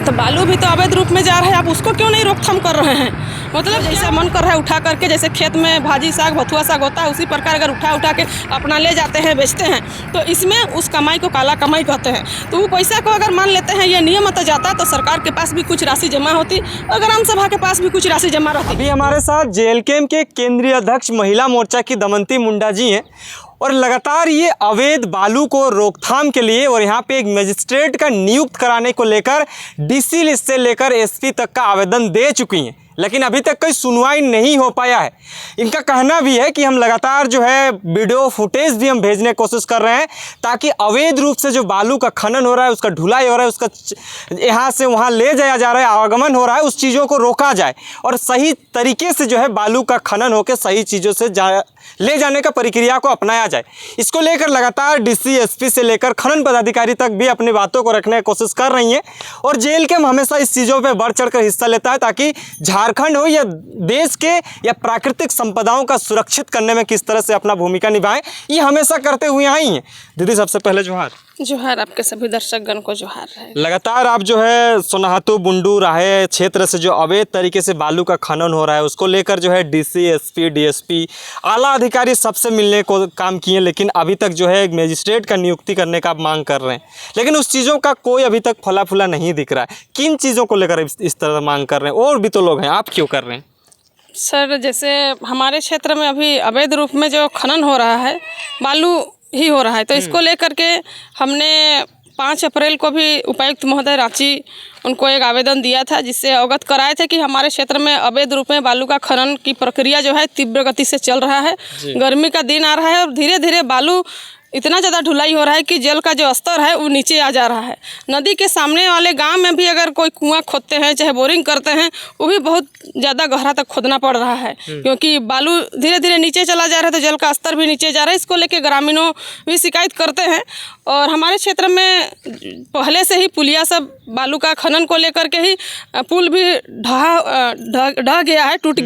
तो बालू भी तो अवैध रूप में जा रहा है, आप उसको क्यों नहीं रोकथाम कर रहे हैं? मतलब जैसे मन कर रहा है उठा करके, जैसे खेत में भाजी साग भथुआ साग होता है उसी प्रकार अगर उठा के अपना ले जाते हैं बेचते हैं, तो इसमें उस कमाई को काला कमाई कहते हैं। तो वो पैसा को अगर मान लेते हैं ये नियमित जाता तो सरकार के पास भी कुछ राशि जमा होती और ग्राम सभा के पास भी कुछ राशि जमा रहती। अभी हमारे साथ JLKM के केंद्रीय अध्यक्ष महिला मोर्चा की दमयंती मुंडा जी हैं और लगातार ये अवैध बालू को रोकथाम के लिए और यहाँ पे एक मजिस्ट्रेट का नियुक्त कराने को लेकर DC से लेकर SP तक का आवेदन दे चुकी हैं, लेकिन अभी तक कोई सुनवाई नहीं हो पाया है। इनका कहना भी है कि हम लगातार जो है वीडियो फुटेज भी हम भेजने की कोशिश कर रहे हैं ताकि अवैध रूप से जो बालू का खनन हो रहा है, उसका ढुलाई हो रहा है, उसका यहाँ से वहाँ ले जाया जा रहा है, आवागमन हो रहा है, उस चीज़ों को रोका जाए और सही तरीके से जो है बालू का खनन होकर सही चीज़ों से ले जाने का प्रक्रिया को अपनाया जाए। इसको लेकर लगातार DC SP से लेकर खनन पदाधिकारी तक भी अपनी बातों को रखने की कोशिश कर रही हैं और JLKM हमेशा इस चीज़ों पे बढ़ चढ़ कर हिस्सा लेता है ताकि झारखंड हो या देश के या प्राकृतिक संपदाओं का सुरक्षित करने में किस तरह से अपना भूमिका निभाएं, ये हमेशा करते हुए आई हैं। दीदी सबसे पहले जोहार। जोहार, आपके सभी दर्शकगण को जोहार है। लगातार आप जो है सोनाहातू बुंडू राहे क्षेत्र से जो अवैध तरीके से बालू का खनन हो रहा है उसको लेकर जो है DC SP DSP आला अधिकारी सबसे मिलने को काम किए, लेकिन अभी तक जो है एक मजिस्ट्रेट का नियुक्ति करने का आप मांग कर रहे हैं, लेकिन उस चीज़ों का कोई अभी तक फला फूला नहीं दिख रहा है। किन चीज़ों को लेकर इस तरह मांग कर रहे हैं? और भी तो लोग हैं, आप क्यों कर रहे हैं? सर, जैसे हमारे क्षेत्र में अभी अवैध रूप में जो खनन हो रहा है बालू ही हो रहा है, तो इसको लेकर के हमने 5 अप्रैल को भी उपायुक्त महोदय रांची उनको एक आवेदन दिया था जिससे अवगत कराए थे कि हमारे क्षेत्र में अवैध रूप में बालू का खनन की प्रक्रिया जो है तीव्र गति से चल रहा है। गर्मी का दिन आ रहा है और धीरे धीरे बालू इतना ज़्यादा ढुलाई हो रहा है कि जल का जो स्तर है वो नीचे आ जा रहा है। नदी के सामने वाले गांव में भी अगर कोई कुआं खोदते हैं चाहे बोरिंग करते हैं वो भी बहुत ज़्यादा गहरा तक खोदना पड़ रहा है क्योंकि बालू धीरे धीरे नीचे चला जा रहा है, तो जल का स्तर भी नीचे जा रहा है। इसको लेके ग्रामीणों भी शिकायत करते हैं और हमारे क्षेत्र में पहले से ही पुलिया सब बालू का खनन को लेकर के ही पुल भी ढह गया है, टूट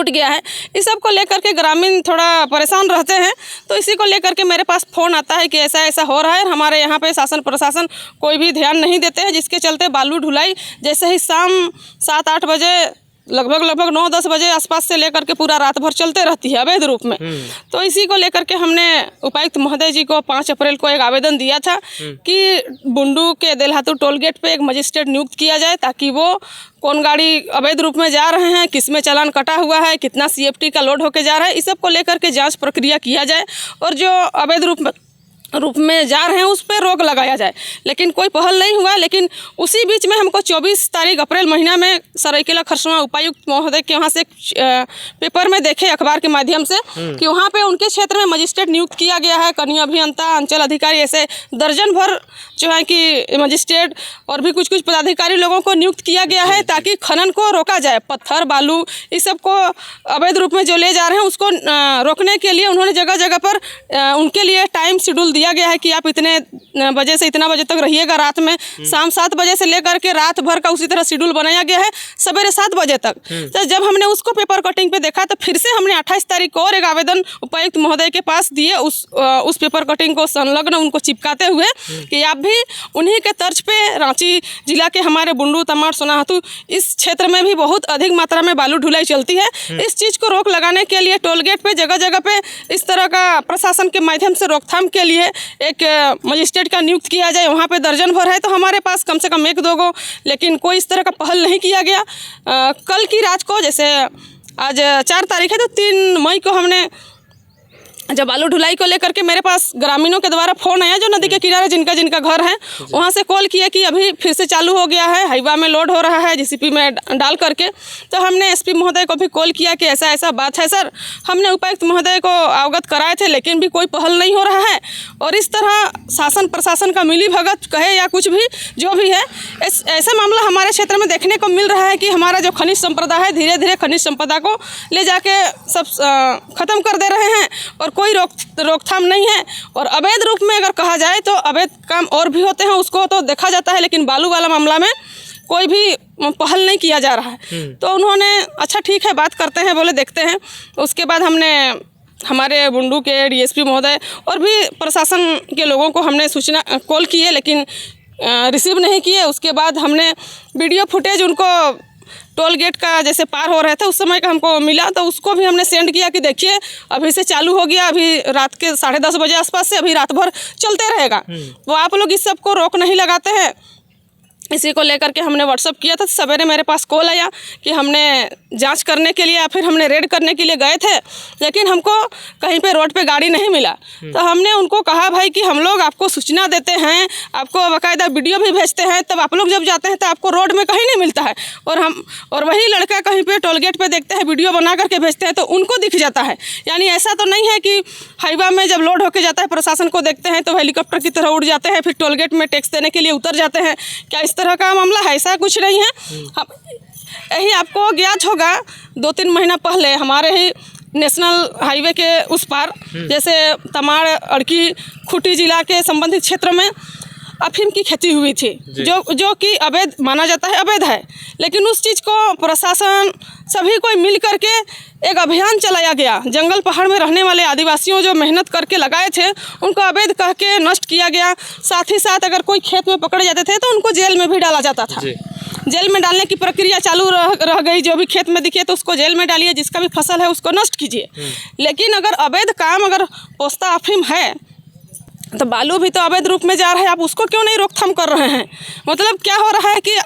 गया है। इस सब को लेकर के ग्रामीण थोड़ा परेशान रहते हैं, तो इसी को लेकर के मेरे पास फ़ोन आता है कि ऐसा ऐसा हो रहा है। हमारे यहाँ पे शासन प्रशासन कोई भी ध्यान नहीं देते हैं, जिसके चलते बालू ढुलाई जैसे ही शाम 7-8 बजे लगभग 9-10 बजे आसपास से लेकर के पूरा रात भर चलते रहती है अवैध रूप में। तो इसी को लेकर के हमने उपायुक्त महोदय जी को 5 अप्रैल को एक आवेदन दिया था कि बुंडू के देलहातू टोल गेट पे एक मजिस्ट्रेट नियुक्त किया जाए ताकि वो कौन गाड़ी अवैध रूप में जा रहे हैं, किस में चालान कटा हुआ है, कितना CFT का लोड होके जा रहा है, इस सब को लेकर के जाँच प्रक्रिया किया जाए और जो अवैध रूप में जा रहे हैं उस पर रोक लगाया जाए। लेकिन कोई पहल नहीं हुआ। लेकिन उसी बीच में हमको 24 तारीख अप्रैल महीना में सरायकेला खरसवां उपायुक्त महोदय के वहाँ से पेपर में देखे अखबार के माध्यम से कि वहाँ पे उनके क्षेत्र में मजिस्ट्रेट नियुक्त किया गया है, कनीय अभियंता, अंचल अधिकारी, ऐसे दर्जन भर जो है कि मजिस्ट्रेट और भी कुछ पदाधिकारी लोगों को नियुक्त किया गया है ताकि खनन को रोका जाए। पत्थर बालू इस सब को अवैध रूप में जो ले जा रहे हैं उसको रोकने के लिए उन्होंने जगह जगह पर उनके लिए टाइम शेड्यूल दिया गया है कि आप इतने बजे से इतना बजे तक रहिएगा रात में, शाम 7 बजे से लेकर के रात भर का उसी तरह शेड्यूल बनाया गया है सवेरे 7 बजे तक। तो जब हमने उसको पेपर कटिंग पे देखा तो फिर से हमने 28 तारीख को और एक आवेदन उपायुक्त महोदय के पास दिए उस पेपर कटिंग को संलग्न उनको चिपकाते हुए कि आप भी उन्हीं के तर्ज पे रांची जिला के हमारे बुंडू तमाड़ सोनाहातू इस क्षेत्र में भी बहुत अधिक मात्रा में बालू ढुलाई चलती है। इस चीज़ को रोक लगाने के लिए टोल गेट पे जगह जगह पे इस तरह का प्रशासन के माध्यम से रोकथाम के लिए एक मजिस्ट्रेट का नियुक्त किया जाए। वहाँ पे दर्जन भर है तो हमारे पास कम से कम 1-2 गो, लेकिन कोई इस तरह का पहल नहीं किया गया। कल की रात को, जैसे आज 4 तारीख है, तो 3 मई को हमने जब बालू ढुलाई को लेकर के मेरे पास ग्रामीणों के द्वारा फ़ोन आया जो नदी के किनारे जिनका घर है, वहाँ से कॉल किया कि अभी फिर से चालू हो गया है, हाईवा में लोड हो रहा है JCP में डाल करके। तो हमने SP महोदय को भी कॉल किया कि ऐसा ऐसा बात है सर। हमने उपायुक्त महोदय को अवगत कराए थे लेकिन भी कोई पहल नहीं हो रहा है। और इस तरह शासन प्रशासन का मिली भगत कहे या कुछ भी जो भी है, ऐसा मामला हमारे क्षेत्र में देखने को मिल रहा है कि हमारा जो खनिज संपदा है धीरे धीरे खनिज संपदा को ले जाके सब ख़त्म कर दे रहे हैं और कोई रोकथाम नहीं है। और अवैध रूप में अगर कहा जाए तो अवैध काम और भी होते हैं, उसको तो देखा जाता है, लेकिन बालू वाला मामला में कोई भी पहल नहीं किया जा रहा है। तो उन्होंने अच्छा ठीक है बात करते हैं बोले देखते हैं। उसके बाद हमने हमारे बुंडू के DSP महोदय और भी प्रशासन के लोगों को हमने सूचना कॉल किए, लेकिन रिसीव नहीं किए। उसके बाद हमने वीडियो फुटेज उनको टोल गेट का जैसे पार हो रहे थे उस समय का हमको मिला, तो उसको भी हमने सेंड किया कि देखिए अभी से चालू हो गया, अभी रात के 10:30 बजे आसपास से अभी रात भर चलते रहेगा। तो आप लोग इस सब को रोक नहीं लगाते हैं। इसी को लेकर के हमने व्हाट्सअप किया था। सवेरे मेरे पास कॉल आया कि हमने जांच करने के लिए या फिर हमने रेड करने के लिए गए थे, लेकिन हमको कहीं पे रोड पे गाड़ी नहीं मिला। तो हमने उनको कहा भाई कि हम लोग आपको सूचना देते हैं, आपको बाकायदा वीडियो भी भेजते हैं, तब आप लोग जब जाते हैं तो आपको रोड में कहीं नहीं मिलता है, और वही लड़का कहीं पे टोल गेट पे देखते हैं, वीडियो बना करके भेजते हैं तो उनको दिख जाता है। यानी ऐसा तो नहीं है कि हाईवा में जब लोड होके जाता है प्रशासन को देखते हैं तो हेलीकॉप्टर की तरह उड़ जाते हैं, फिर टोल गेट में टैक्स देने के लिए उतर जाते हैं। क्या इस तरह का मामला है? ऐसा कुछ नहीं है। यही आपको ज्ञात होगा 2-3 महीना पहले हमारे ही नेशनल हाईवे के उस पार जैसे तमाड़, अड़की, खूंटी जिला के संबंधित क्षेत्र में अफीम की खेती हुई थी, जो कि अवैध माना जाता है, अवैध है। लेकिन उस चीज़ को प्रशासन सभी कोई मिल करके एक अभियान चलाया गया। जंगल पहाड़ में रहने वाले आदिवासियों जो मेहनत करके लगाए थे उनको अवैध कह के नष्ट किया गया। साथ ही साथ अगर कोई खेत में पकड़े जाते थे तो उनको जेल में भी डाला जाता था। जेल में डालने की प्रक्रिया चालू रह गई। जो भी खेत में दिखे तो उसको जेल में डालिए, जिसका भी फसल है उसको नष्ट कीजिए। लेकिन अगर अवैध काम, अगर पोस्ता अफीम है तो बालू भी तो अवैध रूप में जा रहा है, आप उसको क्यों नहीं रोकथाम कर रहे हैं? मतलब क्या हो रहा है कि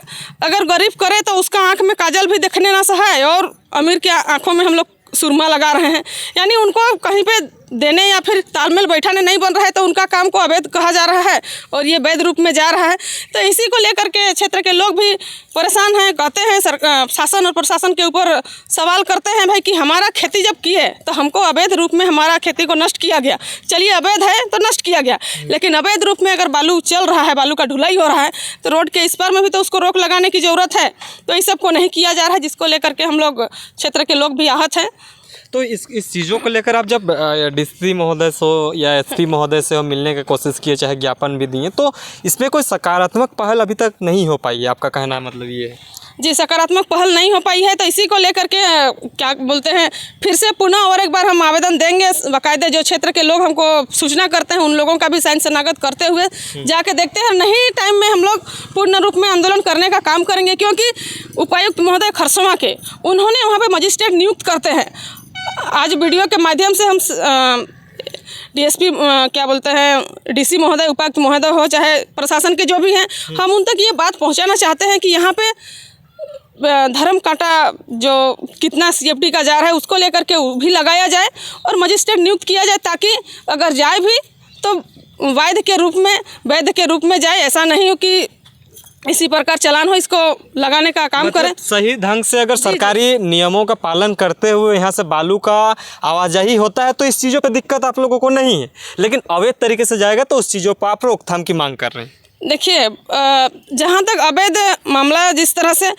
अगर गरीब करे तो उसका आंख में काजल भी देखने ना सहाय, और अमीर के आंखों में हम लोग सुरमा लगा रहे हैं। यानी उनको कहीं पे देने या फिर तालमेल बैठाने नहीं बन रहा है तो उनका काम को अवैध कहा जा रहा है और ये वैध रूप में जा रहा है। तो इसी को लेकर के क्षेत्र के लोग भी परेशान हैं। कहते हैं शासन और प्रशासन के ऊपर सवाल करते हैं भाई कि हमारा खेती जब की है तो हमको अवैध रूप में हमारा खेती को नष्ट किया गया। चलिए अवैध है तो नष्ट किया गया, लेकिन अवैध रूप में अगर बालू चल रहा है, बालू का ढुलाई हो रहा है तो रोड के इस पार में भी तो उसको रोक लगाने की ज़रूरत है। तो इस सब को नहीं किया जा रहा है, जिसको लेकर के हम लोग क्षेत्र के लोग भी आहत हैं। तो इस चीज़ों को लेकर आप जब डीसी महोदय से हो या एसपी महोदय से हो मिलने की कोशिश किए, चाहे ज्ञापन भी दिए, तो इसमें कोई सकारात्मक पहल अभी तक नहीं हो पाई है? आपका कहना मतलब ये है? जी, सकारात्मक पहल नहीं हो पाई है। तो इसी को लेकर के क्या बोलते हैं, फिर से पुनः और एक बार हम आवेदन देंगे। बाकायदे जो क्षेत्र के लोग हमको सूचना करते हैं उन लोगों का भी साइन शनाख्त करते हुए जाके देखते हैं। नहीं टाइम में हम लोग पूर्ण रूप में आंदोलन करने का काम करेंगे, क्योंकि उपायुक्त महोदय खरसवां के उन्होंने वहाँ पे मजिस्ट्रेट नियुक्त करते हैं। आज वीडियो के माध्यम से हम डीएसपी क्या बोलते हैं, डीसी महोदय, उपायुक्त महोदय हो, चाहे प्रशासन के जो भी हैं, हम उन तक ये बात पहुंचाना चाहते हैं कि यहाँ पे धर्म कांटा जो कितना CFD का जा रहा है उसको लेकर के भी लगाया जाए और मजिस्ट्रेट नियुक्त किया जाए, ताकि अगर जाए भी तो वैध के रूप में जाए। ऐसा नहीं हो कि इसी प्रकार चलान हो, इसको लगाने का काम करें। सही ढंग से अगर सरकारी नियमों का पालन करते हुए यहाँ से बालू का आवाजाही होता है तो इस चीज़ों पे दिक्कत आप लोगों को नहीं है, लेकिन अवैध तरीके से जाएगा तो उस चीज़ों पर आप रोकथाम की मांग कर रहे हैं। देखिए, जहाँ तक अवैध मामला, जिस तरह से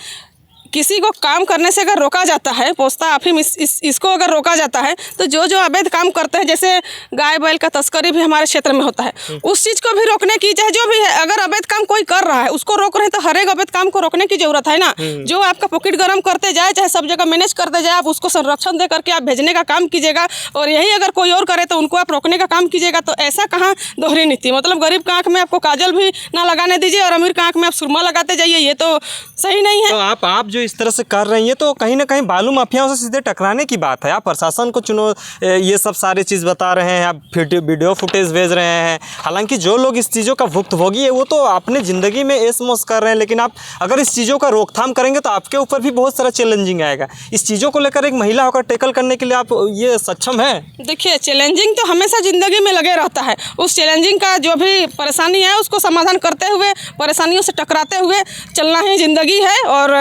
किसी को काम करने से अगर रोका जाता है, पोस्ता अफीम इसको अगर रोका जाता है, तो जो अवैध काम करते हैं, जैसे गाय बैल का तस्करी भी हमारे क्षेत्र में होता है, उस चीज़ को भी रोकने की, चाहे जो भी है, अगर अवैध काम कोई कर रहा है उसको रोक रहे हैं तो हर एक अवैध काम को रोकने की जरूरत है ना। जो आपका पॉकेट गर्म करते जाए, चाहे सब जगह मैनेज करते जाए, आप उसको संरक्षण दे करके आप भेजने का काम कीजिएगा, और यही अगर कोई और करे तो उनको आप रोकने का काम कीजिएगा। तो ऐसा कहाँ दोहरी नीति? मतलब गरीब का आँख में आपको काजल भी ना लगाने दीजिए और अमीर का आँख में आप सुरमा लगाते जाइए, ये तो सही नहीं है। तो आप जो इस तरह से कर रही हैं तो कहीं ना कहीं बालू माफियाओं से सीधे टकराने की बात है। आप प्रशासन को चुनो, ये सब सारी चीज़ बता रहे हैं, आप वीडियो फुटेज भेज रहे हैं। हालांकि जो लोग इस चीज़ों का भुक्तभोगी है वो तो अपने ज़िंदगी में ऐश मौज कर रहे हैं, लेकिन आप अगर इस चीज़ों का रोकथाम करेंगे तो आपके ऊपर भी बहुत सारा चैलेंजिंग आएगा। इस चीज़ों को लेकर एक महिला होकर टैकल करने के लिए आप ये सक्षम है? देखिए, चैलेंजिंग तो हमेशा ज़िंदगी में लगे रहता है। उस चैलेंजिंग का जो भी परेशानी है उसको समाधान करते हुए, परेशानियों से टकराते हुए चलना ही ज़िंदगी है। और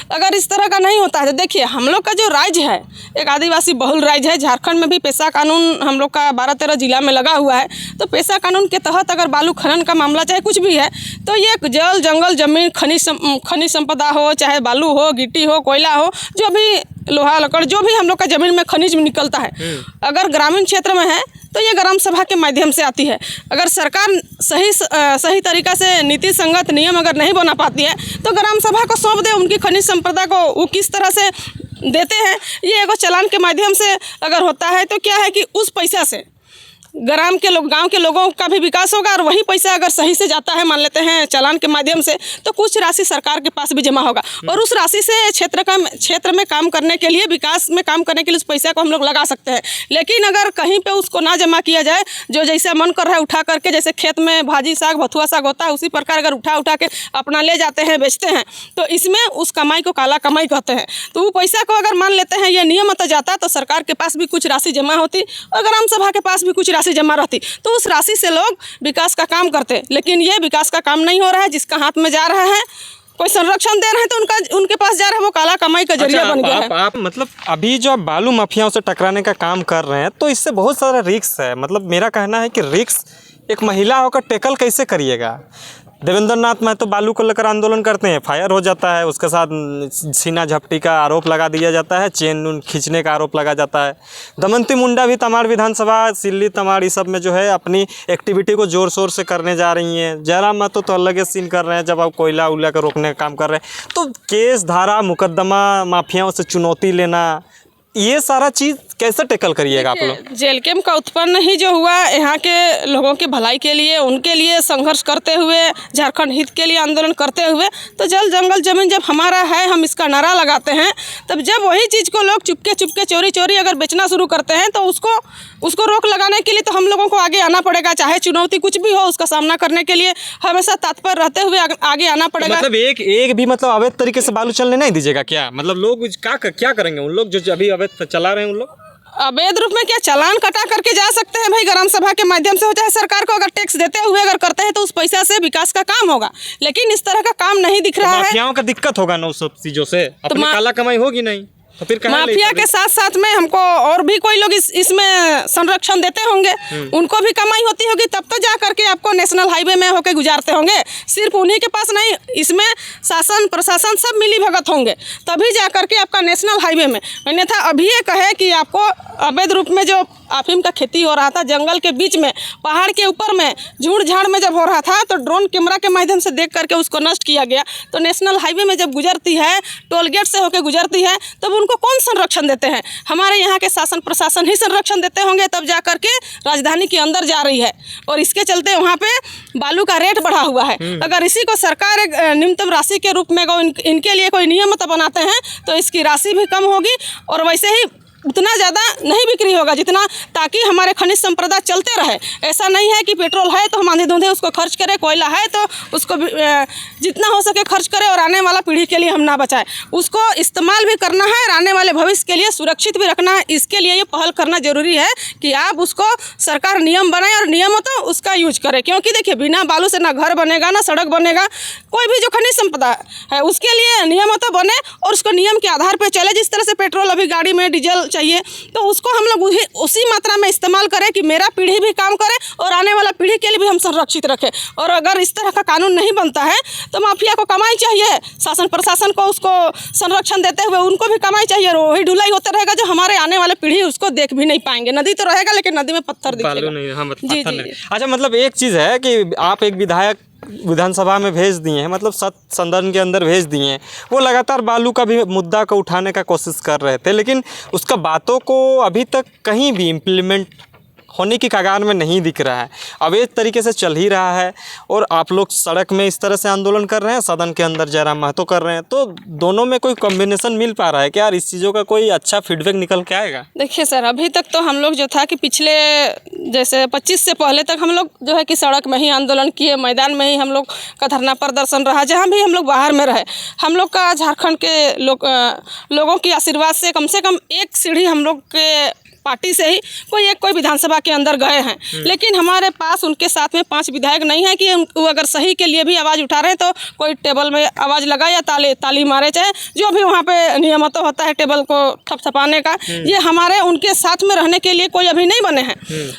अगर इस तरह का नहीं होता है तो देखिए, हम लोग का जो राज्य है एक आदिवासी बहुल राज्य है। झारखंड में भी पेशा कानून हम लोग का 12-13 जिला में लगा हुआ है। तो पेशा कानून के तहत अगर बालू खनन का मामला चाहे कुछ भी है तो ये जल जंगल जमीन खनिज संपदा हो, चाहे बालू हो, गिट्टी हो, कोयला हो, जो भी लोहा लकड़ जो भी हम लोग का ज़मीन में खनिज निकलता है, अगर ग्रामीण क्षेत्र में है तो ये ग्राम सभा के माध्यम से आती है। अगर सरकार सही तरीक़ा से नीति संगत नियम अगर नहीं बना पाती है तो ग्राम सभा को सौंप दे, उनकी खनिज संपदा को वो किस तरह से देते हैं, ये एगो चालान के माध्यम से अगर होता है तो क्या है कि उस पैसा से ग्राम के लोग, गांव के लोगों का भी विकास होगा और वही पैसा अगर सही से जाता है, मान लेते हैं चालान के माध्यम से, तो कुछ राशि सरकार के पास भी जमा होगा और उस राशि से क्षेत्र में काम करने के लिए, विकास में काम करने के लिए उस पैसा को हम लोग लगा सकते हैं। लेकिन अगर कहीं पे उसको ना जमा किया जाए, जो जैसे मन कर रहा है उठा करके, जैसे खेत में भाजी साग भथुआ साग होता है उसी प्रकार अगर उठा के अपना ले जाते हैं, बेचते हैं, तो इसमें उस कमाई को काला कमाई कहते हैं। तो वो पैसा को अगर मान लेते हैं ये नियमित जाता तो सरकार के पास भी कुछ राशि जमा होती और ग्राम सभा के पास भी कुछ राशि जमा रहती, तो उस राशि से लोग विकास का काम करते। लेकिन ये विकास का काम नहीं हो रहा है, जिसका हाथ में जा रहा है, कोई संरक्षण दे रहे हैं तो उनके पास जा रहा है, वो काला कमाई का जरिया बन गया है। आप मतलब अभी जो आप बालू माफियाओं से टकराने का काम कर रहे हैं, तो इससे बहुत सारा रिस्क है। मतलब मेरा कहना है कि रिस्क एक महिला होकर टैकल कैसे करिएगा। देवेंद्र नाथ महतो बालू को लेकर आंदोलन करते हैं, फायर हो जाता है, उसके साथ सीना झपटी का आरोप लगा दिया जाता है, चेन खींचने का आरोप लगा जाता है। दमंती मुंडा भी तमाड़ विधानसभा, सिल्ली तमाड़ ये सब में जो है अपनी एक्टिविटी को ज़ोर शोर से करने जा रही हैं। जयराम महतो तो अलग ही सीन कर रहे हैं, जब आप कोयला उला का रोकने का काम कर रहे हैं। तो केस धारा मुकदमा, माफियाओं से चुनौती लेना, ये सारा चीज़ कैसे टैकल करिएगा आप लोग? जेल कैंप का उत्पन्न ही जो हुआ यहाँ के लोगों की भलाई के लिए, उनके लिए संघर्ष करते हुए, झारखंड हित के लिए आंदोलन करते हुए, तो जल जंगल जमीन जब हमारा है, हम इसका नारा लगाते हैं, तब जब वही चीज़ को लोग चुपके चुपके चोरी चोरी अगर बेचना शुरू करते हैं, तो उसको रोक लगाने के लिए तो हम लोगों को आगे आना पड़ेगा। चाहे चुनौती कुछ भी हो, उसका सामना करने के लिए हमेशा तत्पर रहते हुए आगे आना पड़ेगा। मतलब एक भी मतलब अवैध तरीके से बालू चलने नहीं दीजिएगा क्या? मतलब लोग क्या करेंगे उन लोग जो अभी अवैध चला रहे हैं? उन लोग अवैध रूप में क्या चालान कटा करके जा सकते हैं भाई, ग्राम सभा के माध्यम से हो, चाहे सरकार को अगर टैक्स देते हुए अगर करते हैं तो उस पैसा से विकास का काम होगा। लेकिन इस तरह का काम नहीं दिख रहा है। माफियाओं का दिक्कत होगा ना उस सब चीजों से, अपनी काला कमाई होगी नहीं, तो फिर माफिया के साथ साथ में हमको और भी कोई लोग इसमें संरक्षण देते होंगे, उनको भी कमाई होती होगी, तब तो जा करके आपको नेशनल हाईवे में होके गुजारते होंगे। सिर्फ उन्हीं के पास नहीं, इसमें शासन प्रशासन सब मिली भगत होंगे, तभी जा करके आपका नेशनल हाईवे में। अन्यथा अभी ये कहे कि आपको अवैध रूप में जो अफीम का खेती हो रहा था जंगल के बीच में, पहाड़ के ऊपर में, झूड़ झाड़ में जब हो रहा था, तो ड्रोन कैमरा के माध्यम से देख करके उसको नष्ट किया गया। तो नेशनल हाईवे में जब गुजरती है, टोल गेट से होकर गुजरती है, तब उनको कौन संरक्षण देते हैं? हमारे यहाँ के शासन प्रशासन ही संरक्षण देते होंगे, तब जा करके राजधानी के अंदर जा रही है। और इसके चलते वहाँ पे बालू का रेट बढ़ा हुआ है। अगर इसी को सरकार एक न्यूनतम राशि के रूप में इनके लिए कोई नियम बनाते हैं, तो इसकी राशि भी कम होगी और वैसे ही उतना ज़्यादा नहीं बिक्री होगा जितना, ताकि हमारे खनिज संपदा चलते रहे। ऐसा नहीं है कि पेट्रोल है तो हम आंधे धुंधे उसको खर्च करें, कोयला है तो उसको जितना हो सके खर्च करें और आने वाला पीढ़ी के लिए हम ना बचाएं। उसको इस्तेमाल भी करना है और आने वाले भविष्य के लिए सुरक्षित भी रखना है। इसके लिए ये पहल करना जरूरी है कि आप उसको सरकार नियम बनाए और नियमों तो उसका यूज करे। क्योंकि देखिए, बिना बालू से ना घर बनेगा, ना सड़क बनेगा। कोई भी जो खनिज संपदा है उसके लिए नियम तो बने और उसको नियम के आधार पर चले। जिस तरह से पेट्रोल अभी गाड़ी में डीजल चाहिए, तो उसको हम लोग उसी मात्रा में इस्तेमाल करें कि मेरा पीढ़ी भी काम करे और आने वाला पीढ़ी के लिए भी हम संरक्षित रखें। और अगर इस तरह का कानून नहीं बनता है तो माफिया को कमाई चाहिए, शासन प्रशासन को उसको संरक्षण देते हुए उनको भी कमाई चाहिए। वही ढुलाई होता रहेगा जो हमारे आने वाले पीढ़ी उसको देख भी नहीं पाएंगे। नदी तो रहेगा लेकिन नदी में पत्थर दिखेगा। जी। अच्छा, मतलब एक चीज़ है कि आप एक विधायक विधानसभा में भेज दिए हैं, मतलब सदन के अंदर भेज दिए हैं, वो लगातार बालू का भी मुद्दा को उठाने का कोशिश कर रहे थे, लेकिन उसका बातों को अभी तक कहीं भी इम्प्लीमेंट होने की कगार में नहीं दिख रहा है। अवैध तरीके से चल ही रहा है और आप लोग सड़क में इस तरह से आंदोलन कर रहे हैं, सदन के अंदर जयराम महतो कर रहे हैं, तो दोनों में कोई कॉम्बिनेशन मिल पा रहा है क्या? यार, इस चीज़ों का कोई अच्छा फीडबैक निकल के आएगा? देखिए सर, अभी तक तो हम लोग जो था कि पिछले जैसे 25 से पहले तक हम लोग जो है कि सड़क में ही आंदोलन किए, मैदान में ही हम लोग का धरना प्रदर्शन रहा, जहाँ भी हम लोग बाहर में रहे। हम लोग का झारखंड के लोगों की आशीर्वाद से कम एक सीढ़ी हम लोग के पार्टी से ही कोई विधानसभा के अंदर गए हैं। लेकिन हमारे पास उनके साथ में 5 विधायक नहीं है कि वो अगर सही के लिए भी आवाज़ उठा रहे हैं तो कोई टेबल में आवाज़ लगाए या ताली मारे, चाहे जो भी वहाँ पे नियम तो होता है टेबल को थपथपाने का। ये हमारे उनके साथ में रहने के लिए कोई अभी नहीं बने हैं।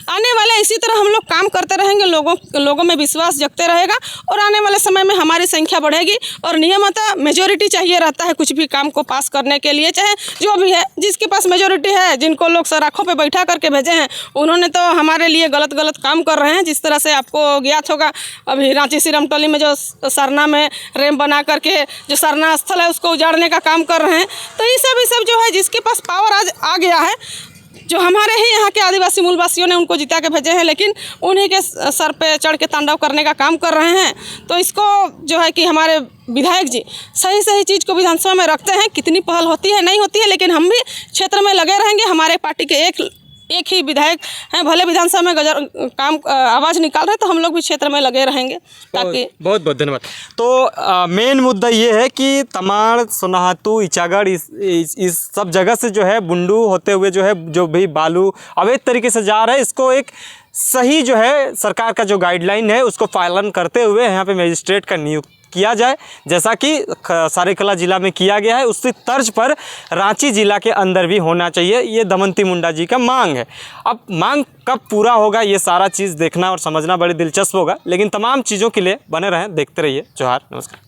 आने वाले इसी तरह हम लोग काम करते रहेंगे, लोगों में विश्वास जगते रहेगा और आने वाले समय में हमारी संख्या बढ़ेगी। और नियमतः मेजोरिटी चाहिए रहता है कुछ भी काम को पास करने के लिए, चाहे जो भी है, जिसके पास मेजोरिटी है, जिनको लोग सर आँखों पे बैठा करके भेजे हैं, उन्होंने तो हमारे लिए गलत काम कर रहे हैं। जिस तरह से आपको ज्ञात होगा, अभी रांची सिरमटोली में जो सरना में रैंप बना करके जो सरना स्थल है उसको उजाड़ने का काम कर रहे हैं। तो ये सब जो है, जिसके पास पावर आज आ गया है, जो हमारे ही यहाँ के आदिवासी मूलवासियों ने उनको जिता के भेजे हैं, लेकिन उन्हीं के सर पे चढ़ के तांडव करने का काम कर रहे हैं। तो इसको जो है कि हमारे विधायक जी सही सही चीज़ को विधानसभा में रखते हैं। कितनी पहल होती है नहीं होती है, लेकिन हम भी क्षेत्र में लगे रहेंगे। हमारे पार्टी के एक ही विधायक हैं, भले विधानसभा में आवाज़ निकाल रहे, तो हम लोग भी क्षेत्र में लगे रहेंगे ताकि। बहुत बहुत धन्यवाद। तो मेन मुद्दा ये है कि तमाड़, सोनाहातू, इचागढ़ इस सब जगह से जो है बुंडू होते हुए जो है जो भी बालू अवैध तरीके से जा रहा है, इसको एक सही जो है सरकार का जो गाइडलाइन है उसको पालन करते हुए यहाँ पे मजिस्ट्रेट का नियुक्त किया जाए, जैसा कि सरायकेला जिला में किया गया है। उसी तर्ज पर रांची जिला के अंदर भी होना चाहिए। ये दमंती मुंडा जी का मांग है। अब मांग कब पूरा होगा ये सारा चीज़ देखना और समझना बड़ी दिलचस्प होगा, लेकिन तमाम चीज़ों के लिए बने रहें, देखते रहिए। जोहार, नमस्कार।